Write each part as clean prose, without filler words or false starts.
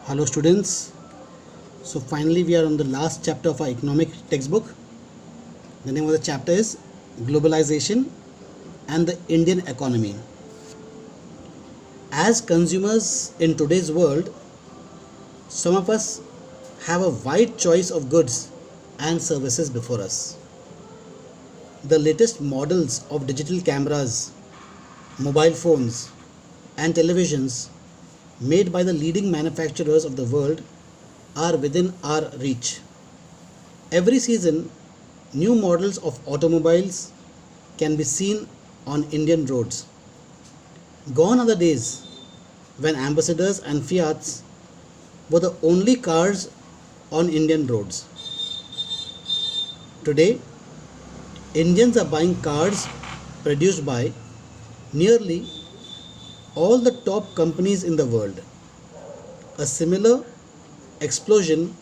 Hello students. So finally we are on the last chapter of our economic textbook. The name of the chapter is Globalization and the Indian Economy. As consumers in today's world, some of us have a wide choice of goods and services before us. The latest models of digital cameras, mobile phones, and televisions made by the leading manufacturers of the world are within our reach. Every season, new models of automobiles can be seen on Indian roads. Gone are the days when Ambassadors and Fiats were the only cars on Indian roads. Today, Indians are buying cars produced by nearly all the top companies in the world. A similar explosion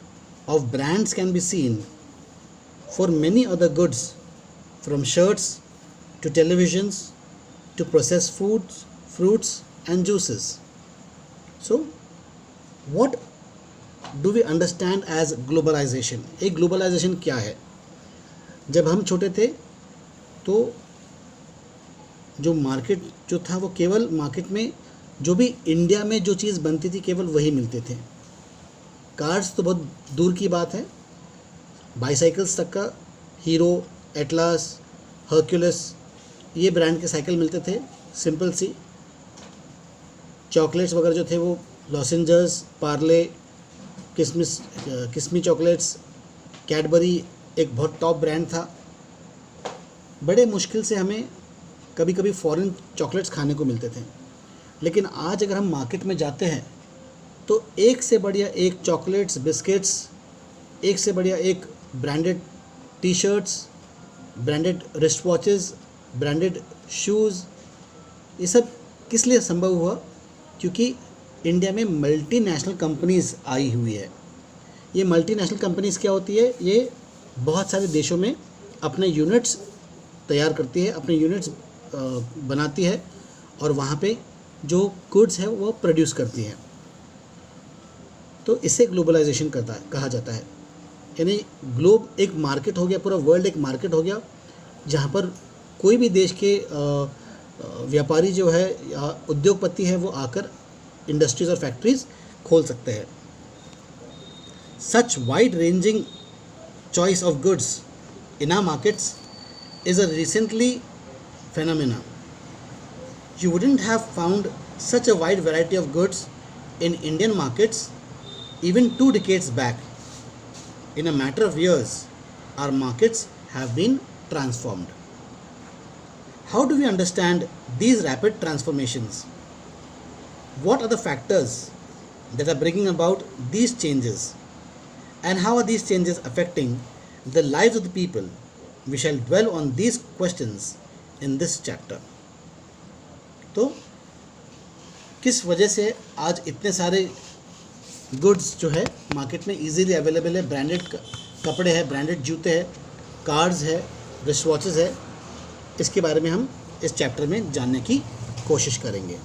of brands can be seen for many other goods, from shirts to televisions to processed foods, fruits and juices. So, what do we understand as globalization? एक globalisation क्या है? जब हम छोटे थे तो जो market जो था वो केवल मार्केट में जो भी इंडिया में जो चीज़ बनती थी केवल वही मिलते थे. कार्स तो बहुत दूर की बात है. बाईसाइकिल्स तक का हीरो, एटलास, हर्क्यूलिस ये ब्रांड के साइकिल मिलते थे. सिंपल सी. चॉकलेट्स वगैरह जो थे वो लॉसेंजर्स, पार्ले, किस्मी चॉकलेट्स, कैडबरी एक बहुत टॉप ब्रांड था. बड़े मुश्किल से हमें कभी कभी फॉरेन चॉकलेट्स खाने को मिलते थे. लेकिन आज अगर हम मार्केट में जाते हैं तो एक से बढ़िया एक चॉकलेट्स, बिस्किट्स, एक से बढ़िया एक branded T shirts, branded wrist watches, branded shoes. ये सब किस लिए संभव हुआ? क्योंकि इंडिया में मल्टीनेशनल कंपनीज़ आई हुई है. ये मल्टीनेशनल कंपनीज़ क्या होती है? ये बहुत सारे देशों में अपने यूनिट्स तैयार करती है, अपने यूनिट्स बनाती है और वहाँ पे जो गुड्स है वो प्रोड्यूस करती है. तो इसे ग्लोबलाइजेशन कहा जाता है. यानी ग्लोब एक मार्केट हो गया, पूरा वर्ल्ड एक मार्केट हो गया जहाँ पर कोई भी देश के व्यापारी जो है या उद्योगपति है वो आकर इंडस्ट्रीज़ और फैक्ट्रीज़ खोल सकते हैं. Such wide ranging choice of goods in our markets is a recently phenomena. You wouldn't have found such a wide variety of goods in Indian markets even 2 decades back. In a matter of years, our markets have been transformed. How do we understand these rapid transformations? What are the factors that are bringing about these changes? And how are these changes affecting the lives of the people? We shall dwell on these questions in this chapter. तो किस वजह से आज इतने सारे goods जो है market में इजीली अवेलेबल है? ब्रांडेड कपड़े हैं, ब्रांडेड जूते हैं, कार्स है, रिस्ट वॉचेस है. इसके बारे में हम इस चैप्टर में जानने की कोशिश करेंगे.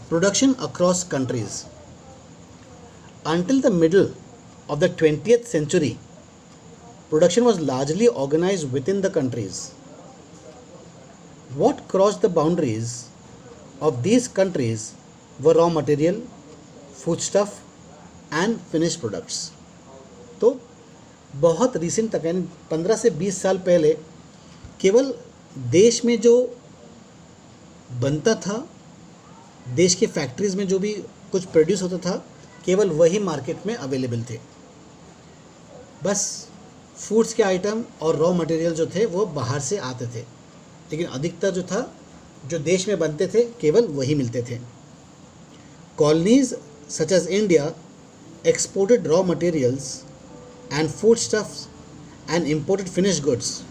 Production across countries. Until the middle of the 20th century, production was largely organized within the countries. What crossed the boundaries of these countries were raw material, foodstuff and finished products. तो बहुत recent तक यानी 15 से 20 साल पहले केवल देश में जो बनता था, देश के फैक्ट्रीज़ में जो भी कुछ प्रोड्यूस होता था केवल वही मार्केट में अवेलेबल थे. बस फूड्स के आइटम और रॉ मटेरियल जो थे वो बाहर से आते थे, लेकिन अधिकतर जो था जो देश में बनते थे केवल वही मिलते थे. Colonies such as India exported raw materials and food stuffs and imported finished goods.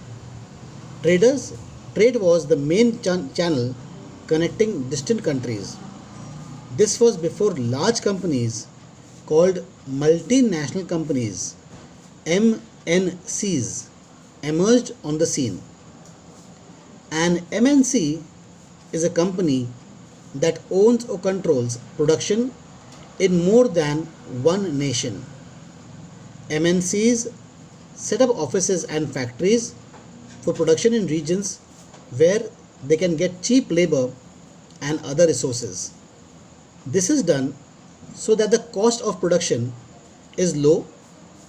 Trade was the main channel connecting distant countries. This was before large companies called multinational companies, MNCs, emerged on the scene. An MNC is a company that owns or controls production, in more than one nation. MNCs set up offices and factories for production in regions where they can get cheap labor and other resources. This is done so that the cost of production is low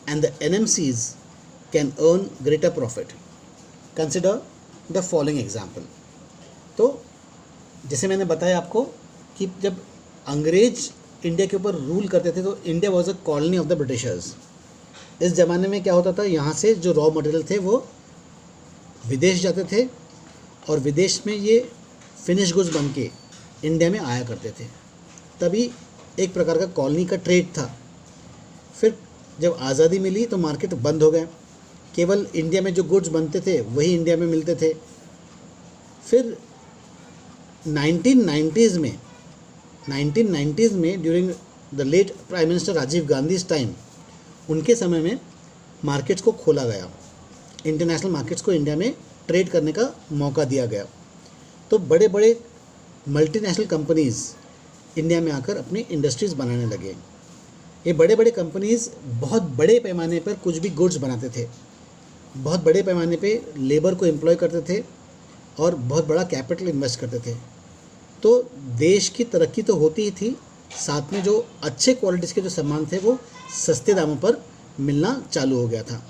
and the NMCs can earn greater profit. Consider the following example. तो जैसे मैंने बताया आपको कि जब अंग्रेज India के ऊपर रूल करते थे तो India was a colony of the Britishers. इस ज़माने में क्या होता था, यहाँ से जो रॉ मटेरियल थे वो विदेश जाते थे और विदेश में ये फिनिश गुड्स बन के इंडिया में आया करते थे. तभी एक प्रकार का कॉलोनी का ट्रेड था. फिर जब आज़ादी मिली तो मार्केट बंद हो गए, केवल इंडिया में जो गुड्स बनते थे वही इंडिया में मिलते थे. फिर 1990s में during the late prime minister Rajiv Gandhi time, उनके समय में मार्केट्स को खोला गया, इंटरनेशनल मार्केट्स को इंडिया में ट्रेड करने का मौका दिया गया. तो बड़े बड़े मल्टीनेशनल कंपनीज़ इंडिया में आकर अपनी इंडस्ट्रीज़ बनाने लगे. ये बड़े बड़े कंपनीज़ बहुत बड़े पैमाने पर कुछ भी गुड्स बनाते थे, बहुत बड़े पैमाने पे लेबर को एम्प्लॉय करते थे और बहुत बड़ा कैपिटल इन्वेस्ट करते थे. तो देश की तरक्की तो होती ही थी, साथ में जो अच्छे क्वालिटीज़ के जो सामान थे वो सस्ते दामों पर मिलना चालू हो गया था.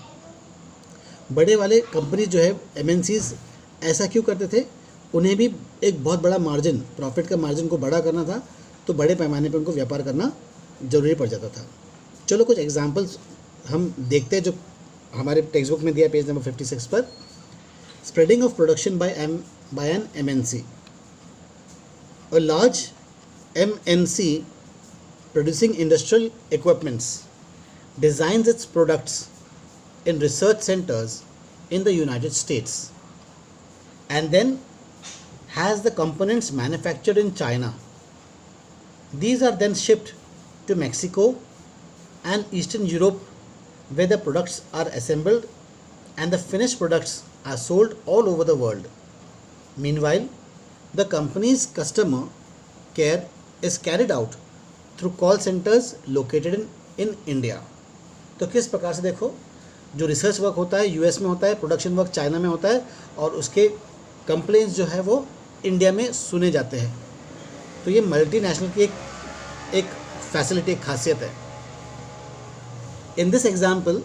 बड़े वाले कंपनी जो है MNCs ऐसा क्यों करते थे, उन्हें भी एक बहुत बड़ा मार्जिन, प्रॉफिट का मार्जिन को बड़ा करना था, तो बड़े पैमाने पर उनको व्यापार करना ज़रूरी पड़ जाता था. चलो कुछ एग्जांपल्स हम देखते हैं जो हमारे टेक्स्ट बुक में दिया पेज नंबर 56 पर. Spreading of production by an MNC. A large MNC producing industrial equipments designs its products in research centers in the United States and then has the components manufactured in China. These are then shipped to Mexico and Eastern Europe where the products are assembled and the finished products are sold all over the world. Meanwhile, the company's customer care is carried out through call centers located in India. तो किस प्रकार से देखो, जो research work होता है US में होता है, प्रोडक्शन वर्क चाइना में होता है और उसके कंप्लेंट्स जो है वो इंडिया में सुने जाते हैं. तो ये मल्टीनेशनल की एक फैसिलिटी, एक खासियत है. In this example,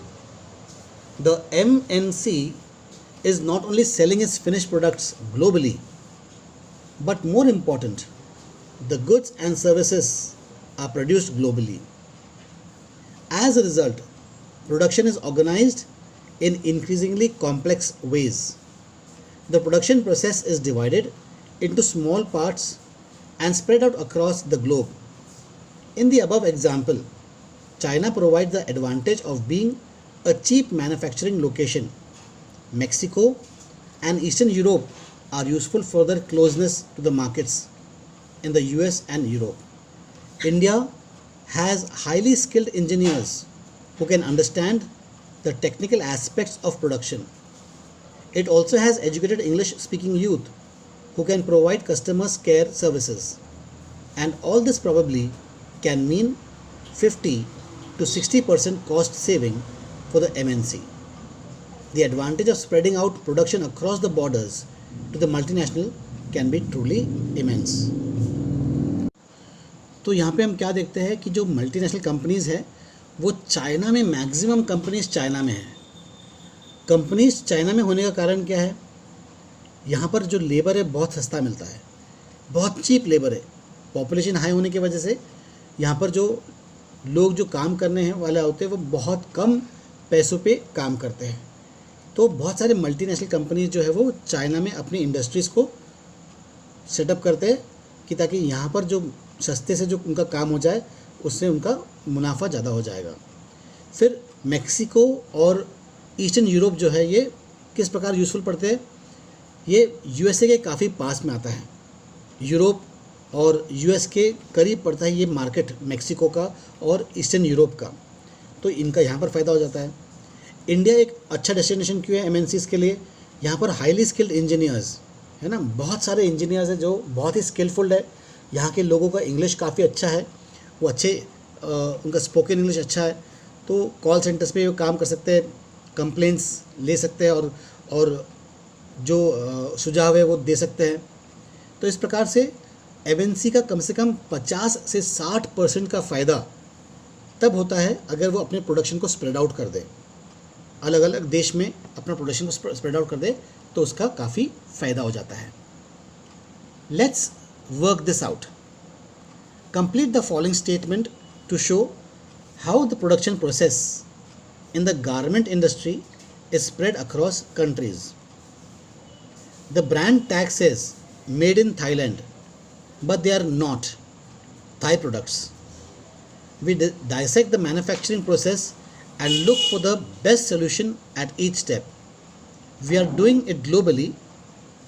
the MNC is not only selling its finished products globally, but more important, the goods and services are produced globally. As a result, production is organized in increasingly complex ways. The production process is divided into small parts and spread out across the globe. In the above example, China provides the advantage of being a cheap manufacturing location. Mexico and Eastern Europe are useful for their closeness to the markets in the US and Europe. India has highly skilled engineers who can understand the technical aspects of production. It also has educated English speaking youth who can provide customers care services. And all this probably can mean 50 to 60% cost saving for the MNC. The advantage of spreading out production across the borders to the multinational can be truly immense. तो यहाँ पे हम क्या देखते हैं कि जो multinational companies है वो चाइना में, मैक्सिमम कंपनीज चाइना में है. कंपनीज चाइना में होने का कारण क्या है, यहाँ पर जो लेबर है बहुत सस्ता मिलता है, बहुत चीप लेबर है. पॉपुलेशन हाई होने की वजह से यहाँ पर जो लोग जो काम करने हैं वाले होते हैं वो बहुत कम पैसों पे काम करते हैं. तो बहुत सारे मल्टीनेशनल कंपनीज जो है वो चाइना में अपनी इंडस्ट्रीज़ को सेटअप करते हैं कि ताकि यहाँ पर जो सस्ते से जो उनका काम हो जाए उससे उनका मुनाफा ज़्यादा हो जाएगा. फिर मेक्सिको और ईस्टर्न यूरोप जो है ये किस प्रकार यूज़फुल पड़ते हैं, ये USA के काफ़ी पास में आता है. यूरोप और US के करीब पड़ता है ये मार्केट मेक्सिको का और ईस्टर्न यूरोप का, तो इनका यहाँ पर फ़ायदा हो जाता है. इंडिया एक अच्छा डेस्टिनेशन क्यों है MNCs के लिए, यहाँ पर हाईली स्किल्ड इंजीनियर्स है ना, बहुत सारे इंजीनियर्स हैं जो बहुत ही स्किलफुल है. यहाँ के लोगों का इंग्लिश काफ़ी अच्छा है, वो अच्छे उनका स्पोकन इंग्लिश अच्छा है तो कॉल सेंटर्स पे वो काम कर सकते हैं, कंप्लेंट्स ले सकते हैं और जो सुझाव है वो दे सकते हैं। तो इस प्रकार से एमएनसी का कम से कम 50 से 60% का फ़ायदा तब होता है अगर वो अपने प्रोडक्शन को स्प्रेड आउट कर दे, अलग अलग देश में अपना प्रोडक्शन को स्प्रेड आउट कर दे तो उसका काफ़ी फ़ायदा हो जाता है। Let's work this out. Complete the following statement to show how the production process in the garment industry is spread across countries. The brand tag says made in Thailand, but they are not Thai products. We dissect the manufacturing process and look for the best solution at each step. We are doing it globally.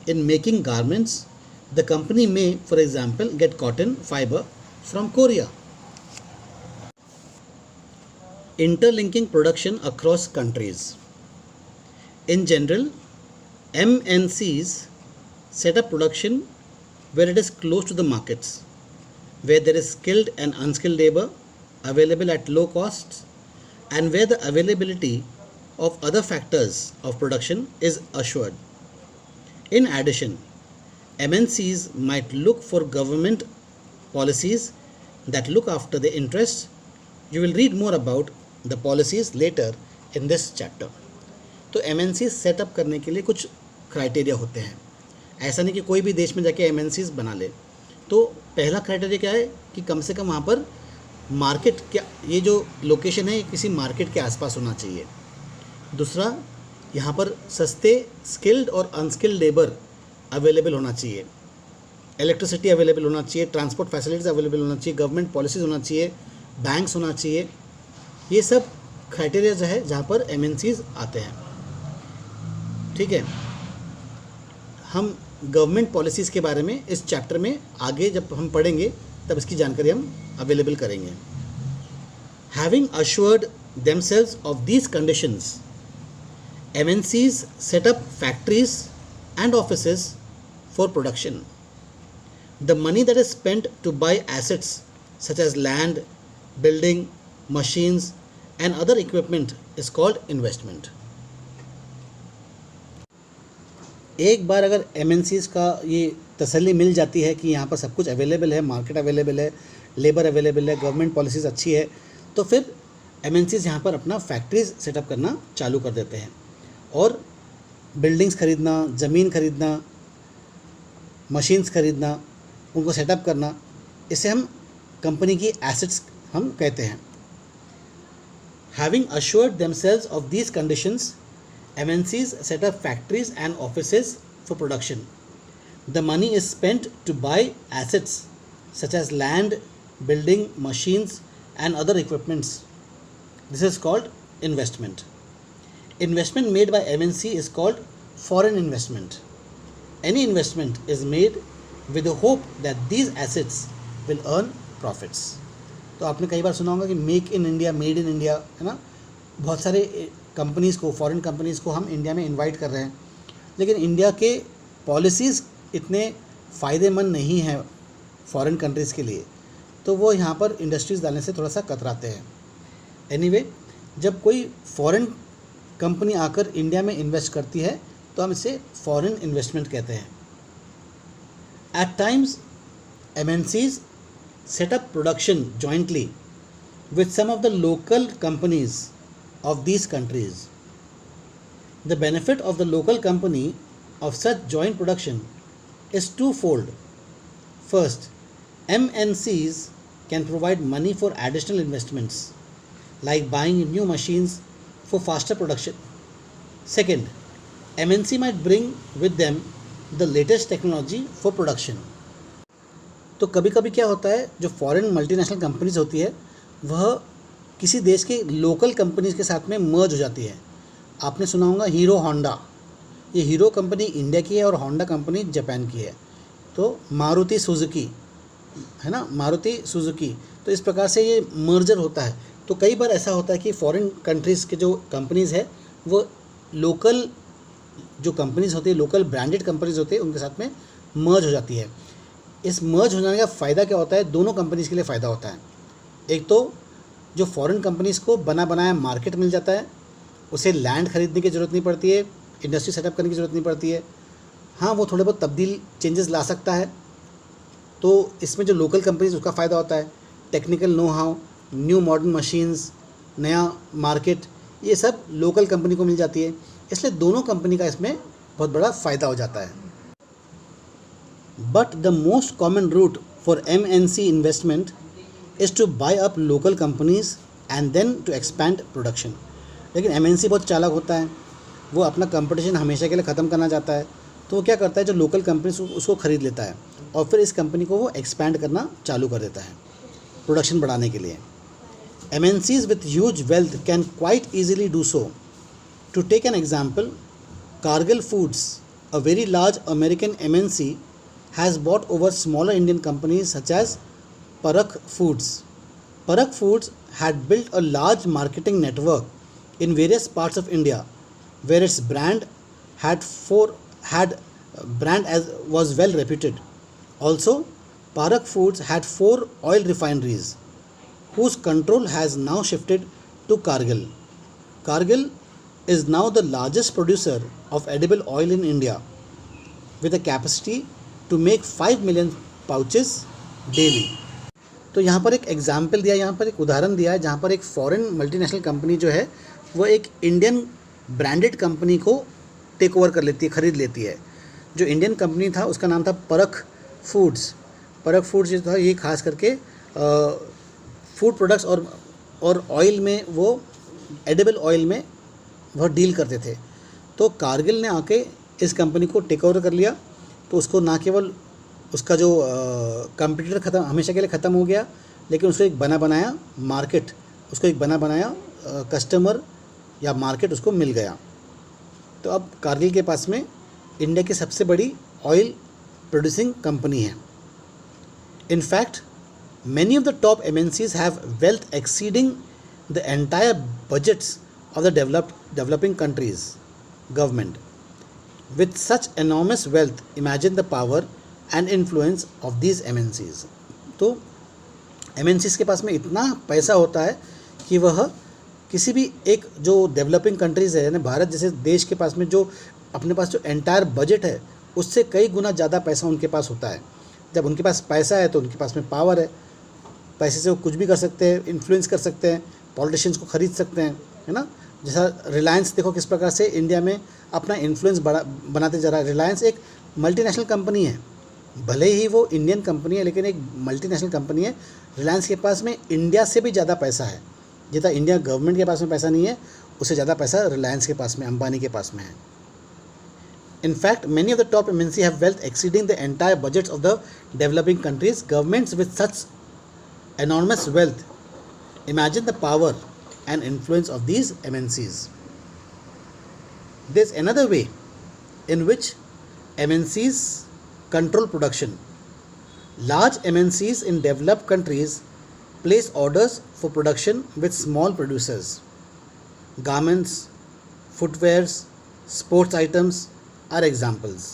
In making garments, the company may, for example, get cotton fiber from Korea. Interlinking production across countries. In general, MNCs set up production where it is close to the markets, where there is skilled and unskilled labor available at low costs, and where the availability of other factors of production is assured. In addition, MNCs might look for government policies that look after their interests. You will read more about the policies later in this chapter. तो MNCs setup करने के लिए कुछ criteria होते हैं। ऐसा नहीं कि कोई भी देश में जाके MNCs बना ले। तो पहला क्राइटेरिया क्या है कि कम से कम वहाँ पर मार्केट, क्या ये जो लोकेशन है ये किसी मार्केट के आसपास होना चाहिए। दूसरा, यहाँ पर सस्ते स्किल्ड और अनस्किल्ड लेबर अवेलेबल होना चाहिए, इलेक्ट्रिसिटी अवेलेबल होना चाहिए, ट्रांसपोर्ट फैसिलिटीज़ अवेलेबल होना चाहिए, गवर्नमेंट पॉलिसीज़ होना चाहिए, बैंक्स होना चाहिए। ये सब क्राइटेरियाज है जहाँ पर MNCs आते हैं। ठीक है, हम गवर्नमेंट पॉलिसीज़ के बारे में इस चैप्टर में आगे जब हम पढ़ेंगे तब इसकी जानकारी हम अवेलेबल करेंगे। Having assured themselves of these conditions, MNCs set up factories and offices for production. The money that is spent to buy assets such as land, building, machines and other equipment is called investment. एक बार अगर MNCs का ये तसल्ली मिल जाती है कि यहाँ पर सब कुछ अवेलेबल है, मार्केट अवेलेबल है, लेबर अवेलेबल है, गवर्नमेंट पॉलिसीज़ अच्छी है, तो फिर MNCs यहाँ पर अपना फैक्ट्रीज सेटअप करना चालू कर देते हैं और बिल्डिंग्स खरीदना, ज़मीन खरीदना, मशीन्स खरीदना, उनको सेटअप करना, इसे हम कंपनी की एसेट्स हम कहते हैं। Having assured themselves of these conditions, MNCs set up factories and offices for production. The money is spent to buy assets such as land, building, machines and other equipments. This is called investment. Investment made by MNC is called foreign investment. Any investment is made with the hope that these assets will earn profits. तो आपने कई बार सुना होगा कि make in India, made in India, है ना। बहुत सारे कंपनीज़ को, फॉरेन कंपनीज़ को हम इंडिया में इनवाइट कर रहे हैं, लेकिन इंडिया के पॉलिसीज़ इतने फ़ायदेमंद नहीं हैं फॉरेन कंट्रीज़ के लिए, तो वो यहाँ पर इंडस्ट्रीज़ डालने से थोड़ा सा कतराते हैं। एनीवे, जब कोई फॉरेन कंपनी आकर इंडिया में इन्वेस्ट करती है तो हम इसे फॉरेन इन्वेस्टमेंट कहते हैं। At times MNCs set up production jointly with some of the local companies of these countries. The benefit of the local company of such joint production is twofold. First, MNCs can provide money for additional investments like buying new machines for faster production. Second, MNC might bring with them the latest technology for production. तो कभी कभी क्या होता है, जो foreign multinational companies होती है वह किसी देश के लोकल कंपनीज के साथ में मर्ज हो जाती है। आपने सुना होगा हीरो होंडा, ये हीरो कंपनी इंडिया की है और होंडा कंपनी जापान की है। तो मारुति सुजुकी, है ना, मारुति सुजुकी, तो इस प्रकार से ये मर्जर होता है। तो कई बार ऐसा होता है कि फॉरेन कंट्रीज़ के जो कंपनीज़ है वो लोकल जो कंपनीज़ होती है, लोकल ब्रांडेड कंपनीज़ होती है, उनके साथ में मर्ज हो जाती है। इस मर्ज हो जाने का फ़ायदा क्या होता है, दोनों कंपनीज़ के लिए फ़ायदा होता है। एक तो जो फॉरेन कंपनीज़ को बना बनाया मार्केट मिल जाता है, उसे लैंड खरीदने की ज़रूरत नहीं पड़ती है, इंडस्ट्री सेटअप करने की ज़रूरत नहीं पड़ती है। हाँ, वो थोड़े बहुत तब्दील चेंजेस ला सकता है, तो इसमें जो लोकल कंपनीज उसका फ़ायदा होता है। Technical know how, new modern machines, नया मार्केट, ये सब लोकल कंपनी को मिल जाती है, इसलिए दोनों कंपनी का इसमें बहुत बड़ा फ़ायदा हो जाता है। But the most common route for MNC investment is to buy up local companies and then to expand production. लेकिन MNC बहुत चालाक होता है, वो अपना कंपटीशन हमेशा के लिए ख़त्म करना चाहता है, तो वो क्या करता है, जो लोकल कंपनीज उसको ख़रीद लेता है और फिर इस कंपनी को वो एक्सपैंड करना चालू कर देता है प्रोडक्शन बढ़ाने के लिए। MNCs with huge wealth can quite easily do so. To take an example, Cargill Foods, a very large American MNC, has bought over smaller Indian companies such as Parakh Foods. Parakh Foods had built a large marketing network in various parts of India, where its brand was well reputed. Also, Parakh Foods had 4 oil refineries, whose control has now shifted to Cargill. Cargill is now the largest producer of edible oil in India, with a capacity to make 5 million pouches daily. तो यहाँ पर एक example दिया, यहाँ पर एक उदाहरण दिया है जहाँ पर एक फॉरेन मल्टीनेशनल कंपनी जो है वो एक इंडियन ब्रांडेड कंपनी को टेक ओवर कर लेती है, ख़रीद लेती है। जो इंडियन कंपनी था उसका नाम था परख फूड्स। परख फूड्स जो था ये खास करके फूड प्रोडक्ट्स और ऑयल में, वो एडिबल ऑयल में वह डील करते थे। तो कारगिल ने आके इस कंपनी को टेक ओवर कर लिया, तो उसको ना केवल उसका जो कंपटीटर हमेशा के लिए ख़त्म हो गया, लेकिन उसको एक बना बनाया मार्केट, उसको एक बना बनाया कस्टमर या मार्केट उसको मिल गया। तो अब कारगिल के पास में इंडिया की सबसे बड़ी ऑयल प्रोड्यूसिंग कंपनी है। In fact many of the top MNCs have wealth exceeding the entire budgets of the developing countries government. With such enormous wealth, imagine the power and influence of these MNCs. तो MNCs के पास में इतना पैसा होता है कि वह किसी भी एक जो डेवलपिंग कंट्रीज़ है, यानी भारत जैसे देश के पास में जो अपने पास जो एंटायर बजट है उससे कई गुना ज़्यादा पैसा उनके पास होता है। जब उनके पास पैसा है तो उनके पास में पावर है, पैसे से वो कुछ भी कर सकते हैं, इन्फ्लुएंस कर सकते हैं, पॉलिटिशियंस को ख़रीद सकते हैं, है ना। जैसा रिलायंस देखो किस प्रकार से इंडिया में अपना इन्फ्लुएंस बनाते जा रहा है। रिलायंस एक मल्टीनेशनल कंपनी है, भले ही वो इंडियन कंपनी है लेकिन एक मल्टीनेशनल कंपनी है। रिलायंस के पास में इंडिया से भी ज़्यादा पैसा है, जितना इंडिया गवर्नमेंट के पास में पैसा नहीं है उससे ज़्यादा पैसा रिलायंस के पास में, अंबानी के पास में है। In fact many of the top MNC have wealth exceeding the entire budgets of the developing countries governments with such enormous wealth. Imagine the power and influence of these MNCs. There's another way in which MNCs control production. Large MNCs in developed countries place orders for production with small producers. Garments, footwears, sports items are examples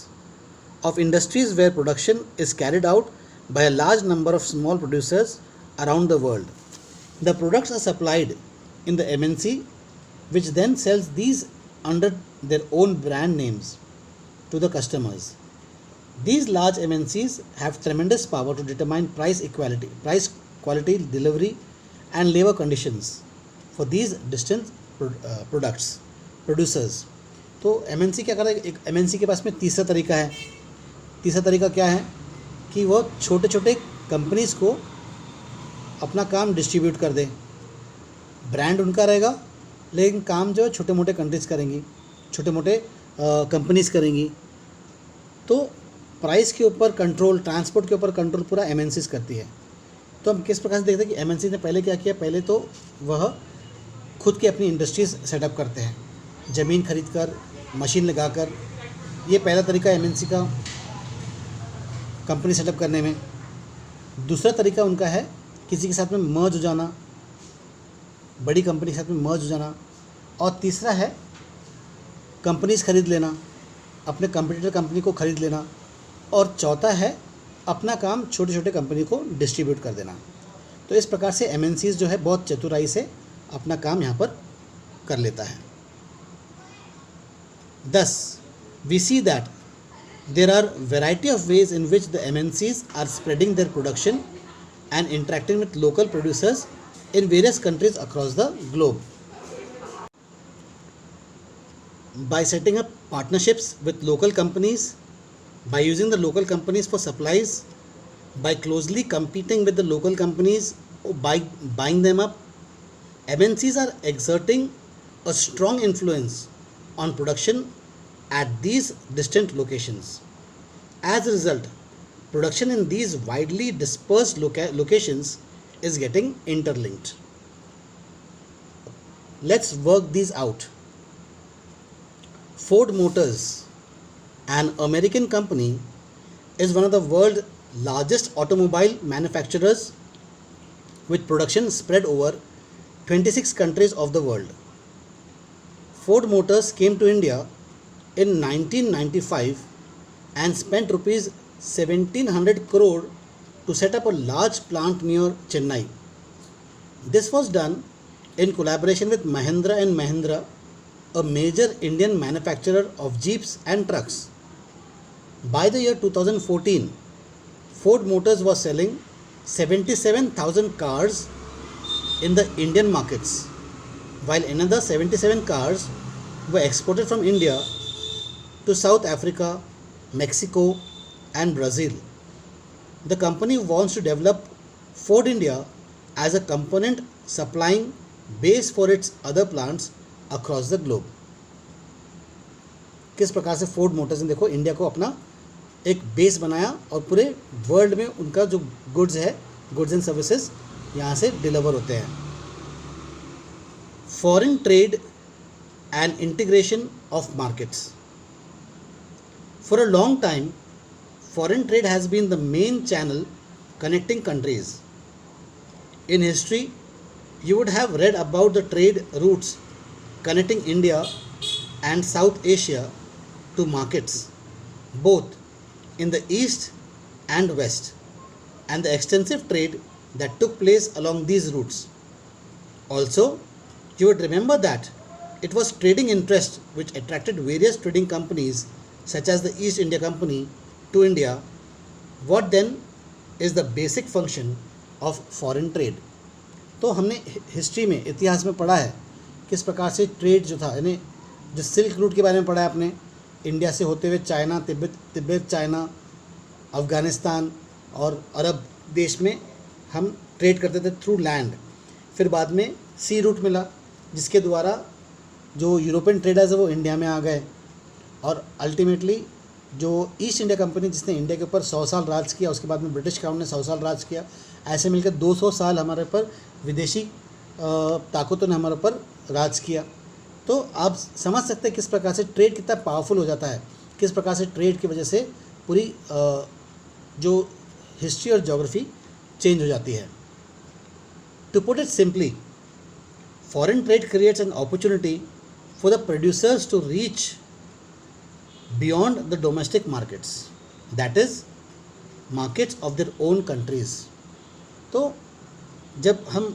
of industries where production is carried out by a large number of small producers around the world. The products are supplied in the MNC, which then sells these under their own brand names to the customers. These large MNCs have tremendous power to determine price quality, delivery and labor conditions for these distant producers. तो MNC क्या कर रहा है, एक MNC के पास में तीसरा तरीका है। तीसरा तरीका क्या है कि वो छोटे छोटे कंपनीज़ को अपना काम डिस्ट्रीब्यूट कर दे। ब्रांड उनका रहेगा लेकिन काम जो है छोटे मोटे कंट्रीज़ करेंगी, छोटे मोटे कंपनीज़ करेंगी। तो प्राइस के ऊपर कंट्रोल, ट्रांसपोर्ट के ऊपर कंट्रोल पूरा MNCs करती है। तो हम किस प्रकार से देखते हैं कि MNC ने पहले क्या किया, पहले तो वह खुद की अपनी इंडस्ट्रीज़ सेटअप करते हैं, ज़मीन खरीद कर, मशीन लगा कर। ये पहला तरीका MNC का कंपनी सेटअप करने में। दूसरा तरीका उनका है किसी के साथ में मर्ज हो जाना, बड़ी कंपनी के साथ में मर्ज हो जाना। और तीसरा है कंपनीज खरीद लेना, अपने कंपटीटर कंपनी को खरीद लेना। और चौथा है अपना काम छोटे छोटे कंपनी को डिस्ट्रीब्यूट कर देना। तो इस प्रकार से MNCs जो है बहुत चतुराई से अपना काम यहाँ पर कर लेता है। Thus, we see that there are variety of ways in which the MNCs are spreading their production and interacting with local producers in various countries across the globe. By setting up partnerships with local companies, by using the local companies for supplies, by closely competing with the local companies, or by buying them up, MNCs are exerting a strong influence on production at these distant locations. As a result, production in these widely dispersed locations is getting interlinked. Let's work these out. Ford Motors, an American company, is one of the world's largest automobile manufacturers with production spread over 26 countries of the world. Ford Motors came to India in 1995 and spent rupees 1700 crore to set up a large plant near Chennai. This was done in collaboration with Mahindra and Mahindra, a major Indian manufacturer of jeeps and trucks. By the year 2014, Ford Motors was selling 77,000 cars in the Indian markets, while another 77 cars were exported from India to South Africa, Mexico, and Brazil. The company wants to develop Ford India as a component supplying base for its other plants across the globe. किस प्रकार से Ford Motors ने देखो India को अपना एक base बनाया और पूरे वर्ल्ड में उनका जो गुड्स है, गुड्स एंड सर्विसेज यहाँ से डिलीवर होते हैं. Foreign trade and integration of markets. For a long time, foreign trade has been the main channel connecting countries. In history, you would have read about the trade routes connecting India and South Asia to markets, both in the East and West, and the extensive trade that took place along these routes. Also, you would remember that it was trading interest which attracted various trading companies such as the East India Company to India. What then is the basic function of foreign trade? तो हमने history में, इतिहास में पढ़ा है किस प्रकार से ट्रेड जो था, यानी जो सिल्क रूट के बारे में पढ़ा है आपने, इंडिया से होते हुए चाइना, तिब्बत चाइना, अफ़गानिस्तान और अरब देश में हम ट्रेड करते थे थ्रू लैंड. फिर बाद में सी रूट मिला जिसके द्वारा जो यूरोपियन ट्रेडर्स है वो इंडिया में आ गए और अल्टीमेटली जो ईस्ट इंडिया कंपनी जिसने इंडिया के ऊपर 100 साल राज किया, उसके बाद में ब्रिटिश क्राउन ने 100 साल राज किया, ऐसे मिलकर 200 साल हमारे ऊपर विदेशी ताकतों ने हमारे ऊपर राज किया. तो आप समझ सकते हैं किस प्रकार से ट्रेड कितना पावरफुल हो जाता है, किस प्रकार से ट्रेड की वजह से पूरी जो हिस्ट्री और ज्योग्राफी चेंज हो जाती है. To put it simply, foreign trade creates an opportunity for the producers to reach beyond the domestic markets, that is markets of their own countries. तो जब हम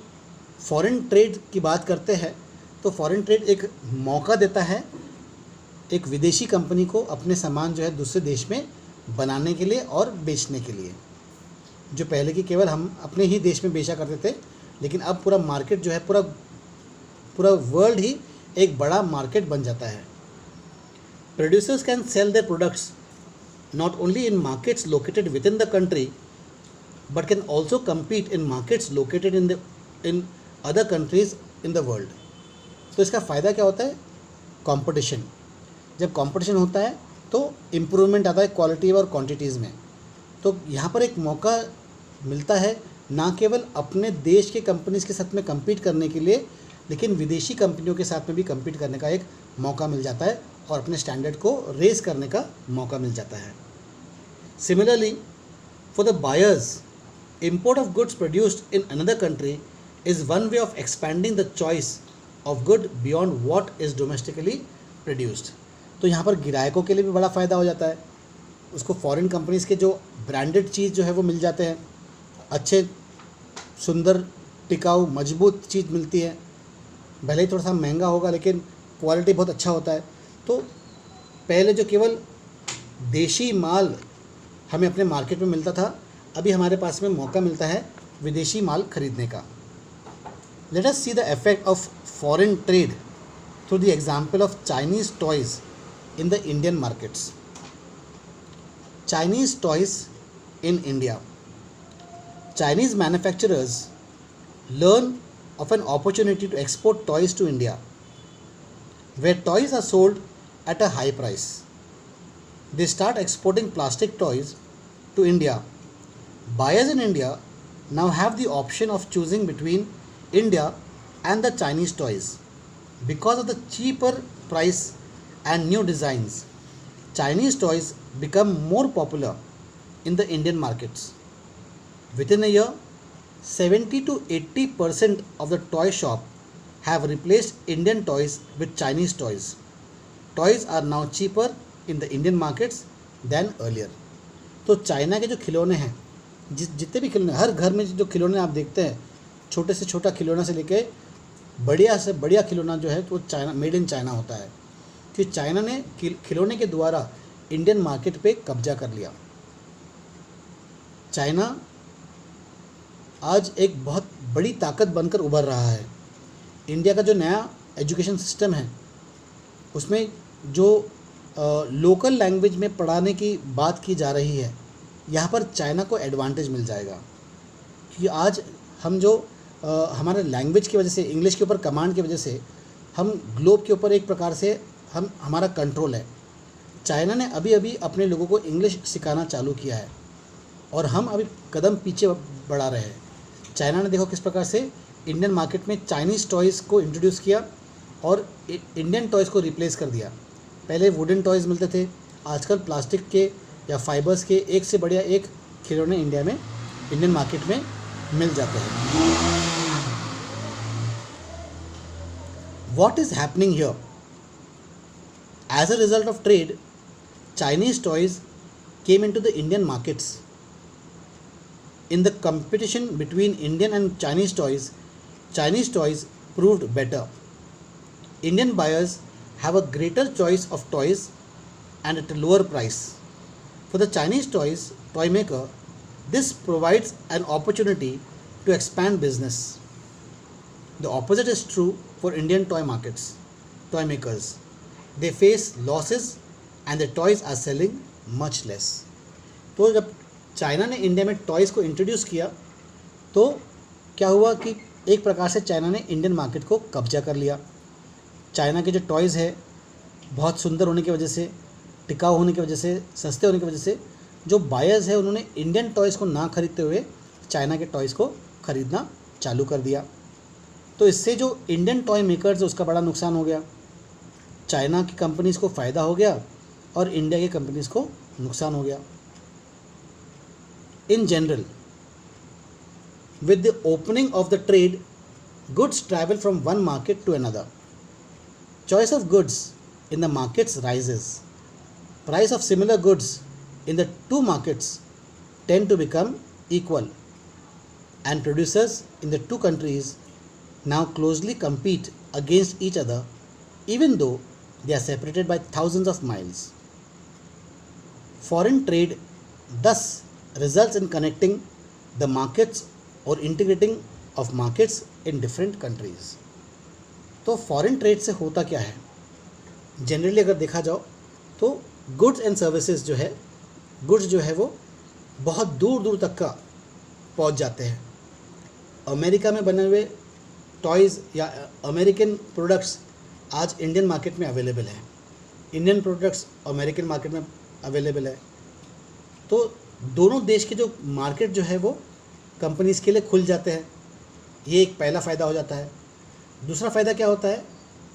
फॉरेन ट्रेड की बात करते हैं तो फॉरेन ट्रेड एक मौका देता है एक विदेशी कंपनी को अपने सामान जो है दूसरे देश में बनाने के लिए और बेचने के लिए. जो पहले की केवल हम अपने ही देश में बेचा करते थे, लेकिन अब पूरा मार्केट जो है पूरा वर्ल्ड ही एक बड़ा मार्केट बन जाता है. Producers can sell their products not only in markets located within the country, but can also compete in markets located in other countries in the world. तो इसका फ़ायदा क्या होता है? कंपटीशन. जब कंपटीशन होता है तो इम्प्रूवमेंट आता है क्वालिटी और क्वांटिटीज़ में. तो यहाँ पर एक मौका मिलता है ना केवल अपने देश के कंपनीज़ के साथ में compete करने के लिए, लेकिन विदेशी कंपनियों के साथ में भी compete करने का एक मौका मिल जाता है और अपने स्टैंडर्ड को रेज करने का मौका मिल जाता है. Similarly for the buyers, import of goods produced in another country is one way of expanding the choice of good beyond what is domestically produced. तो यहाँ पर गिरायकों के लिए भी बड़ा फ़ायदा हो जाता है. उसको फॉरेन कंपनीज़ के जो ब्रांडेड चीज़ जो है वो मिल जाते हैं, अच्छे सुंदर, टिकाऊ, मजबूत चीज़ मिलती है। भले ही थोड़ा सा महंगा होगा लेकिन क्वालिटी बहुत अच्छा होता है। तो पहले जो केवल देशी माल हमें अपने मार्केट में मिलता था, अभी हमारे पास में मौका मिलता है विदेशी माल खरीदने का। Let us see the effect of foreign trade through the example of Chinese toys in the Indian markets. Chinese toys in India. Chinese manufacturers learn of an opportunity to export toys to India, where toys are sold at a high price. They start exporting plastic toys to India. Buyers in India now have the option of choosing between India and the Chinese toys. Because of the cheaper price and new designs, Chinese toys become more popular in the Indian markets. Within a year, 70 to 80% of the toy shop have replaced Indian toys with Chinese toys. Toys are now cheaper in the Indian markets than earlier. तो China के जो खिलौने हैं, जितने भी खिलौने, हर घर में जो खिलौने आप देखते हैं, छोटे से छोटा खिलौना से लेके बढ़िया से बढ़िया खिलौना जो है तो चाइना, मेड इन चाइना होता है। कि चाइना ने खिलौने के द्वारा इंडियन मार्केट पे कब्जा कर लिया। चाइना आज एक बहुत बड़ी ताकत बनकर उभर रहा है। इंडिया का जो नया एजुकेशन सिस्टम है उसमें जो लोकल लैंग्वेज में पढ़ाने की बात की जा रही है, यहाँ पर चाइना को एडवांटेज मिल जाएगा। कि आज हम जो हमारे लैंग्वेज की वजह से, इंग्लिश के ऊपर कमांड की वजह से हम ग्लोब के ऊपर एक प्रकार से हमारा कंट्रोल है। चाइना ने अभी अभी अपने लोगों को इंग्लिश सिखाना चालू किया है और हम अभी कदम पीछे बढ़ा रहे हैं। चाइना ने देखो किस प्रकार से इंडियन मार्केट में चाइनीज़ टॉयज़ को इंट्रोड्यूस किया और इंडियन टॉयज़ को रिप्लेस कर दिया। पहले वुडन टॉयज़ मिलते थे, आजकल प्लास्टिक के या फाइबर्स के एक से बढ़िया एक खिलौने इंडिया में, इंडियन मार्केट में मिल जाते हैं। What is happening here? As a result of trade, Chinese toys came into the Indian markets. In the competition between Indian and Chinese toys proved better. Indian buyers have a greater choice of toys and at a lower price. For the Chinese toy maker, this provides an opportunity to expand business. The opposite is true for Indian toy makers. They face losses and the toys are selling much less. तो जब China ने India में toys को introduce किया तो क्या हुआ कि एक प्रकार से चाइना ने इंडियन मार्केट को कब्जा कर लिया। चाइना के जो टॉयज़ है बहुत सुंदर होने की वजह से, टिकाऊ होने की वजह से, सस्ते होने की वजह से जो बायर्स है उन्होंने इंडियन टॉयज़ को ना खरीदते हुए चाइना के टॉयज़ को ख़रीदना चालू कर दिया। तो इससे जो इंडियन टॉय मेकर्स है उसका बड़ा नुकसान हो गया। चाइना की कंपनीज़ को फ़ायदा हो गया और इंडिया की कंपनीज़ को नुकसान हो गया। In general, with the opening of the trade, goods travel from one market to another. Choice of goods in the markets rises. Price of similar goods in the two markets tend to become equal, and producers in the two countries now closely compete against each other, even though they are separated by thousands of miles. Foreign trade thus results in connecting the markets और integrating of markets in different countries. तो foreign trade से होता क्या है, generally अगर देखा जाओ तो गुड्स एंड सर्विसेज जो है, गुड्स जो है वो बहुत दूर दूर तक का पहुंच जाते हैं। अमेरिका में बने हुए टॉयज़ या अमेरिकन प्रोडक्ट्स आज इंडियन मार्केट में अवेलेबल है, इंडियन प्रोडक्ट्स अमेरिकन मार्केट में अवेलेबल है। तो दोनों देश के जो मार्केट जो है वो कंपनीज़ के लिए खुल जाते हैं। ये एक पहला फ़ायदा हो जाता है। दूसरा फ़ायदा क्या होता है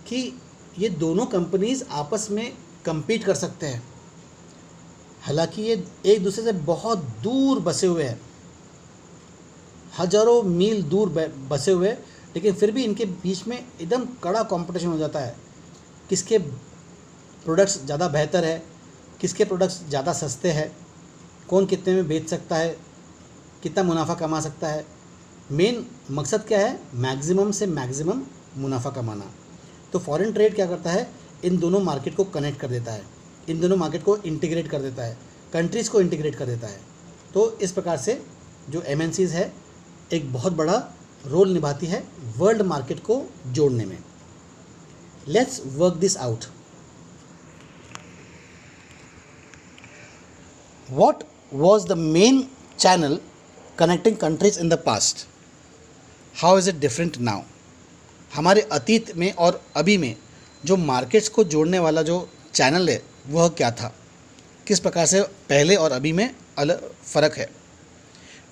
कि ये दोनों कंपनीज़ आपस में compete कर सकते हैं। हालांकि ये एक दूसरे से बहुत दूर बसे हुए हैं, हज़ारों मील दूर बसे हुए, लेकिन फिर भी इनके बीच में एकदम कड़ा कंपटीशन हो जाता है। किसके प्रोडक्ट्स ज़्यादा बेहतर है, किसके प्रोडक्ट्स ज़्यादा सस्ते हैं, कौन कितने में बेच सकता है, कितना मुनाफा कमा सकता है, मेन मकसद क्या है? मैक्सिमम से मैक्सिमम मुनाफा कमाना। तो फॉरेन ट्रेड क्या करता है? इन दोनों मार्केट को कनेक्ट कर देता है, इन दोनों मार्केट को इंटीग्रेट कर देता है, कंट्रीज़ को इंटीग्रेट कर देता है। तो इस प्रकार से जो एमएनसीज़ है एक बहुत बड़ा रोल निभाती है वर्ल्ड मार्केट को जोड़ने में। Let's work this out. What was the main channel connecting countries in the past? How is it different now? हमारे अतीत में और अभी में जो मार्केट्स को जोड़ने वाला जो चैनल है वह क्या था? किस प्रकार से पहले और अभी में अलग फ़र्क है?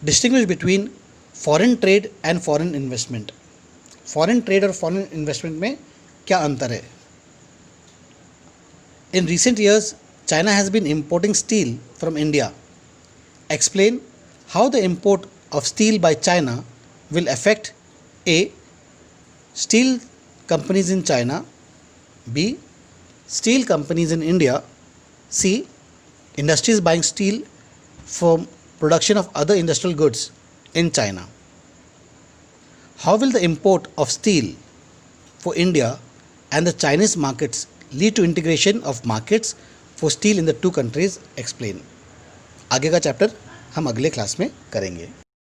Distinguish between foreign trade and foreign investment. Foreign trade और फॉरेन इन्वेस्टमेंट में क्या अंतर है? In recent years China has been importing steel from India. Explain how the import of steel by China will affect A. Steel companies in China, B. Steel companies in India, C. Industries buying steel for production of other industrial goods in China. How will the import of steel for India and the Chinese markets lead to integration of markets for steel in the two countries? Explain. आगे का chapter हम अगले class में करेंगे।